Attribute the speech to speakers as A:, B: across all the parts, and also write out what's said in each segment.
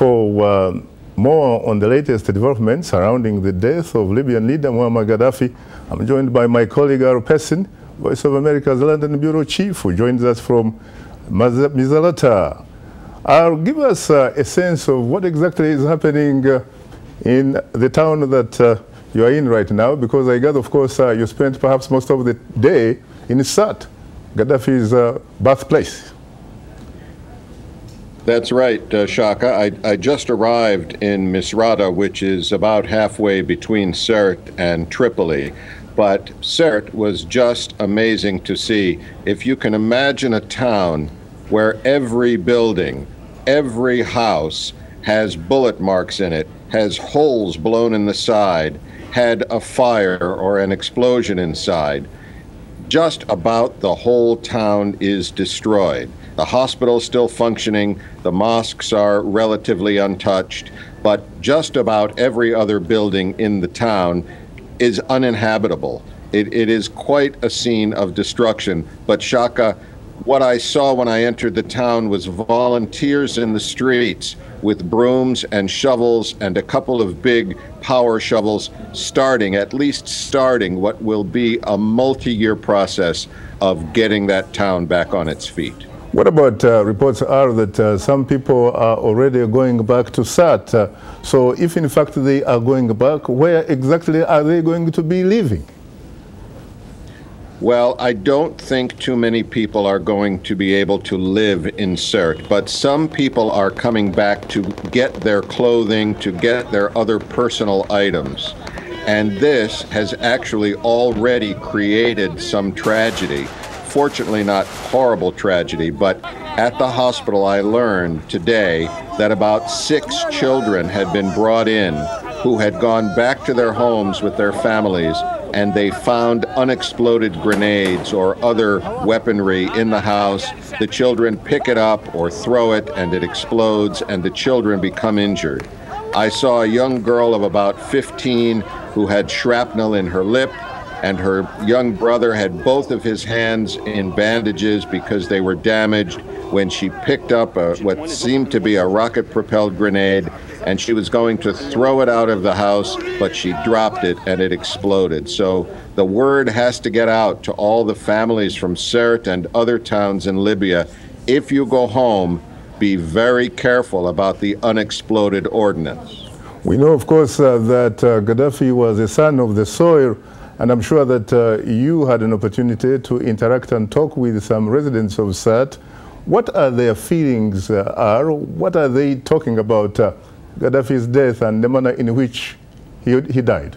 A: For more on the latest developments surrounding the death of Libyan leader Moammar Gadhafi, I'm joined by my colleague Pessin, Voice of America's London Bureau Chief, who joins us from Mislata. Give us a sense of what exactly is happening in the town that you are in right now, because I gather, of course, you spent perhaps most of the day in Sirte, Gadhafi's birthplace.
B: That's right, Shaka. I just arrived in Misrata, which is about halfway between Sirte and Tripoli. But Sirte was just amazing to see. If you can imagine a town where every building, every house has bullet marks in it, has holes blown in the side, had a fire or an explosion inside, just about the whole town is destroyed. The hospital's still functioning, the mosques are relatively untouched, but just about every other building in the town is uninhabitable. It is quite a scene of destruction. But Shaka, what I saw when I entered the town was volunteers in the streets with brooms and shovels and a couple of big power shovels at least starting what will be a multi-year process of getting that town back on its feet.
A: What about reports are that some people are already going back to Sirte? So if in fact they are going back, where exactly are they going to be living?
B: Well, I don't think too many people are going to be able to live in Sirte, but some people are coming back to get their clothing, to get their other personal items. And this has actually already created some tragedy. Fortunately, not horrible tragedy, but at the hospital I learned today that about 6 children had been brought in who had gone back to their homes with their families, and they found unexploded grenades or other weaponry in the house. The children pick it up or throw it, and it explodes, and the children become injured. I saw a young girl of about 15 who had shrapnel in her lip, and her young brother had both of his hands in bandages because they were damaged when she picked up what seemed to be a rocket-propelled grenade, and she was going to throw it out of the house, but she dropped it and it exploded. So the word has to get out to all the families from Sirte and other towns in Libya. If you go home, be very careful about the unexploded ordnance.
A: We know, of course, that Gadhafi was a son of the soil, and I'm sure that you had an opportunity to interact and talk with some residents of Sirte. What are their feelings what are they talking about Gadhafi's death and the manner in which he died?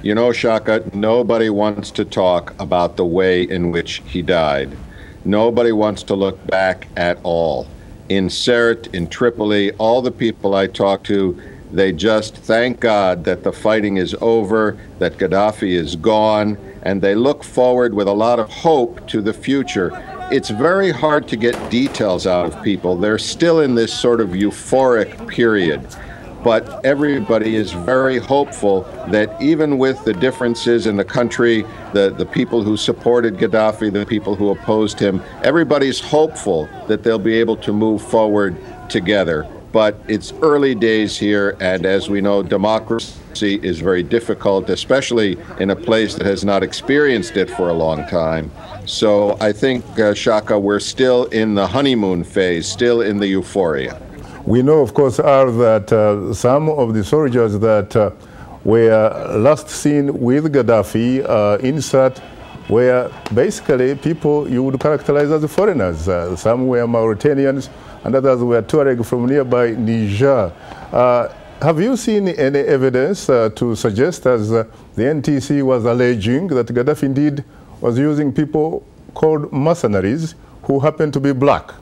B: You know, Shaka, nobody wants to talk about the way in which he died. Nobody wants to look back at all. In Sirte, in Tripoli, all the people I talked to, they just thank God that the fighting is over, that Gadhafi is gone, and they look forward with a lot of hope to the future. It's very hard to get details out of people. They're still in this sort of euphoric period. But everybody is very hopeful that even with the differences in the country, the people who supported Gadhafi, the people who opposed him, everybody's hopeful that they'll be able to move forward together. But it's early days here, and as we know, democracy is very difficult, especially in a place that has not experienced it for a long time. So I think, Shaka, we're still in the honeymoon phase, still in the euphoria.
A: We know, of course, that some of the soldiers that were last seen with Gadhafi in Sirte were basically people you would characterize as foreigners. Some were Mauritanians, and others were Tuareg from nearby Niger. Have you seen any evidence to suggest, as the NTC was alleging, that Gadhafi indeed was using people called mercenaries who happened to be black?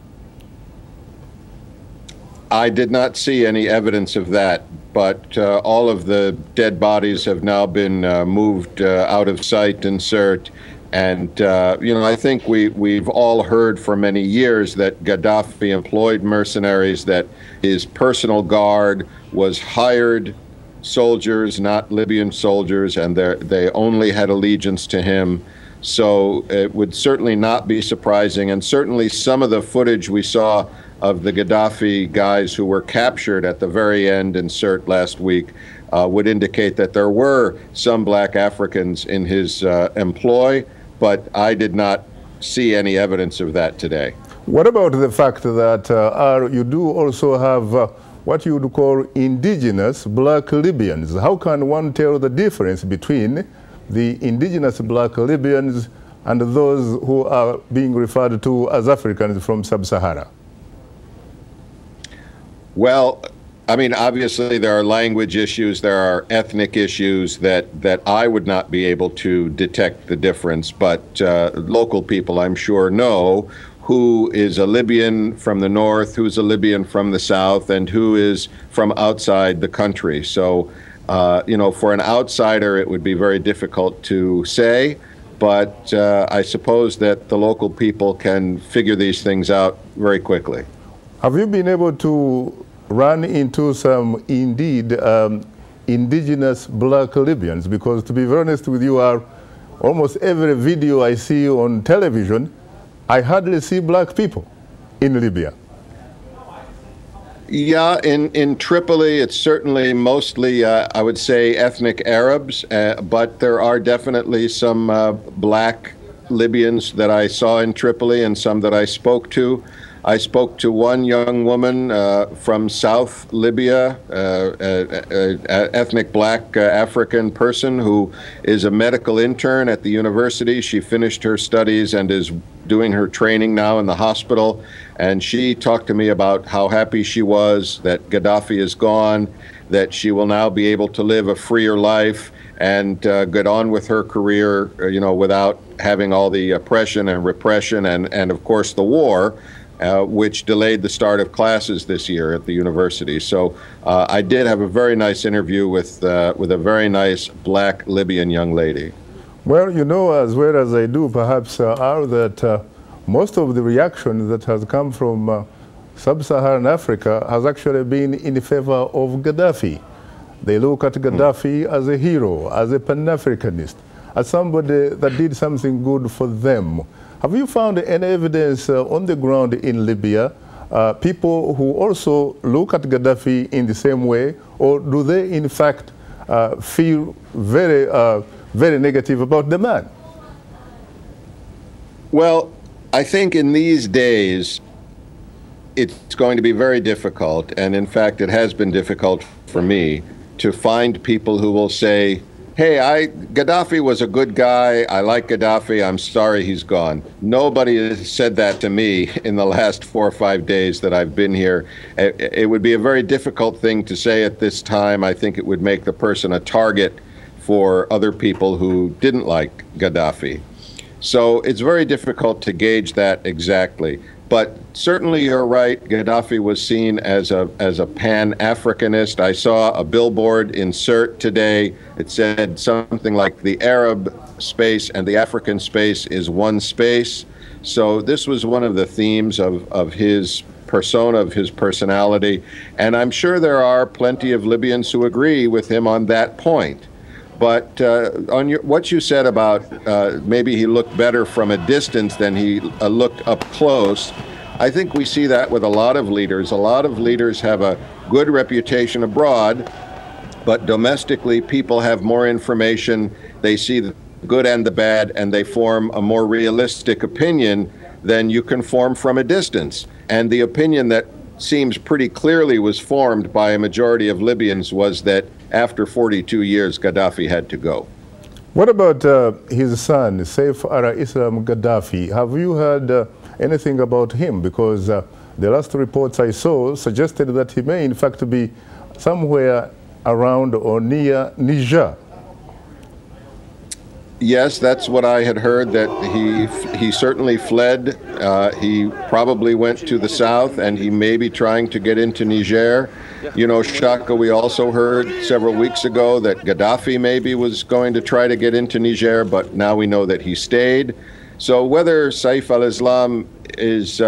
B: I did not see any evidence of that, but all of the dead bodies have now been moved out of sight in Sirte. And, you know, I think we've all heard for many years that Gadhafi employed mercenaries, that his personal guard was hired soldiers, not Libyan soldiers, and they only had allegiance to him. So it would certainly not be surprising. And certainly some of the footage we saw of the Gaddafi guys who were captured at the very end in Sirte last week would indicate that there were some black Africans in his employ, but I did not see any evidence of that today.
A: What about the fact that you do also have what you would call indigenous black Libyans? How can one tell the difference between the indigenous black Libyans and those who are being referred to as Africans from Sub-Sahara?
B: Well, I mean, obviously there are language issues, there are ethnic issues that I would not be able to detect the difference, but local people, I'm sure, know who is a Libyan from the north, who's a Libyan from the south, and who is from outside the country. So, you know, for an outsider, it would be very difficult to say, but I suppose that the local people can figure these things out very quickly.
A: Have you been able to run into some, indeed, indigenous black Libyans? Because to be very honest with you, almost every video I see on television, I hardly see black people in Libya.
B: Yeah, in Tripoli, it's certainly mostly, I would say, ethnic Arabs, but there are definitely some black Libyans that I saw in Tripoli and some that I spoke to. I spoke to one young woman from South Libya, ethnic black African person who is a medical intern at the university. She finished her studies and is doing her training now in the hospital. And she talked to me about how happy she was that Gaddafi is gone, that she will now be able to live a freer life and get on with her career, you know, without having all the oppression and repression and of course, the war. Which delayed the start of classes this year at the university. So I did have a very nice interview with a very nice black Libyan young lady.
A: Well, you know as well as I do, perhaps, are that most of the reaction that has come from sub-Saharan Africa has actually been in favor of Gaddafi. They look at Gaddafi as a hero, as a Pan-Africanist, as somebody that did something good for them. Have you found any evidence on the ground in Libya, people who also look at Gaddafi in the same way, or do they in fact feel very negative about the man?
B: Well, I think in these days, it's going to be very difficult, and in fact it has been difficult for me, to find people who will say, hey, Gaddafi was a good guy. I like Gaddafi. I'm sorry he's gone. Nobody has said that to me in the last 4 or 5 days that I've been here. It would be a very difficult thing to say at this time. I think it would make the person a target for other people who didn't like Gaddafi. So it's very difficult to gauge that exactly. But certainly you're right, Gaddafi was seen as a Pan-Africanist. I saw a billboard in Sirte today. It said something like the Arab space and the African space is one space. So this was one of the themes of his persona, of his personality. And I'm sure there are plenty of Libyans who agree with him on that point. But on what you said about maybe he looked better from a distance than he looked up close, I think we see that with a lot of leaders. A lot of leaders have a good reputation abroad, but domestically people have more information. They see the good and the bad, and they form a more realistic opinion than you can form from a distance. And the opinion that seems pretty clearly was formed by a majority of Libyans was that after 42 years, Gaddafi had to go.
A: What about his son, Saif al-Islam Gaddafi? Have you heard anything about him? Because the last reports I saw suggested that he may in fact be somewhere around or near Niger.
B: Yes, that's what I had heard, that he certainly fled. He probably went to the south, and he may be trying to get into Niger. You know, Shaka, we also heard several weeks ago that Gaddafi maybe was going to try to get into Niger, but now we know that he stayed. So whether Saif al-Islam is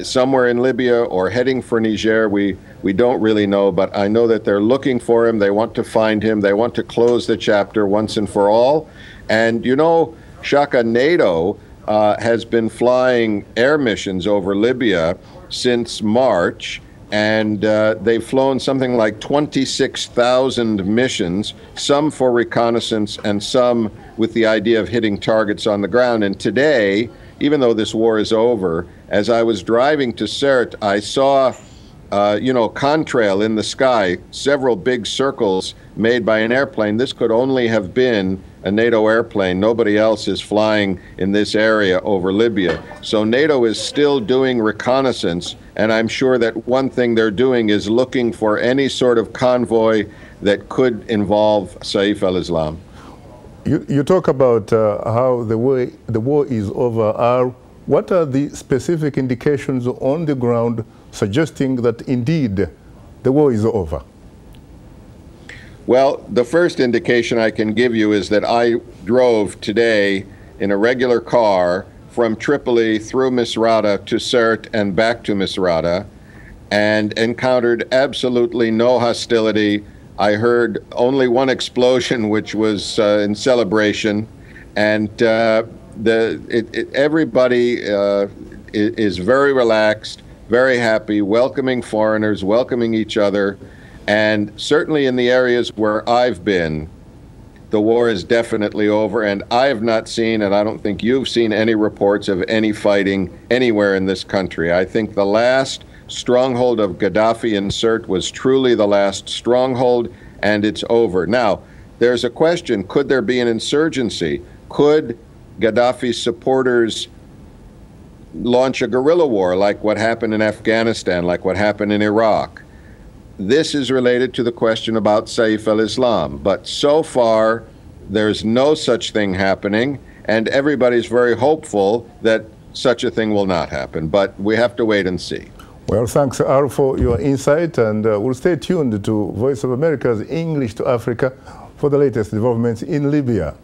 B: somewhere in Libya or heading for Niger, we don't really know, but I know that they're looking for him. They want to find him. They want to close the chapter once and for all. And you know, Shaka, NATO has been flying air missions over Libya since March, and they've flown something like 26,000 missions, some for reconnaissance and some with the idea of hitting targets on the ground. And today, even though this war is over, as I was driving to Sirte, I saw contrail in the sky, several big circles made by an airplane. This could only have been a NATO airplane. Nobody else is flying in this area over Libya. So NATO is still doing reconnaissance, and I'm sure that one thing they're doing is looking for any sort of convoy that could involve Saif al-Islam.
A: You talk about how the war is over. What are the specific indications on the ground suggesting that indeed the war is over?
B: Well, the first indication I can give you is that I drove today in a regular car from Tripoli through Misrata to Sirte and back to Misrata, and encountered absolutely no hostility. I heard only one explosion, which was in celebration, and everybody is very relaxed, very happy, welcoming foreigners, welcoming each other. And certainly in the areas where I've been, the war is definitely over. And I have not seen, and I don't think you've seen, any reports of any fighting anywhere in this country. I think the last stronghold of Gaddafi in Sirte was truly the last stronghold, and it's over. Now, there's a question: could there be an insurgency? Could Gaddafi's supporters launch a guerrilla war like what happened in Afghanistan, like what happened in Iraq? This is related to the question about Saif al-Islam. But so far, there's no such thing happening, and everybody's very hopeful that such a thing will not happen. But we have to wait and see.
A: Well, thanks, Ar, for your insight, and we'll stay tuned to Voice of America's English to Africa for the latest developments in Libya.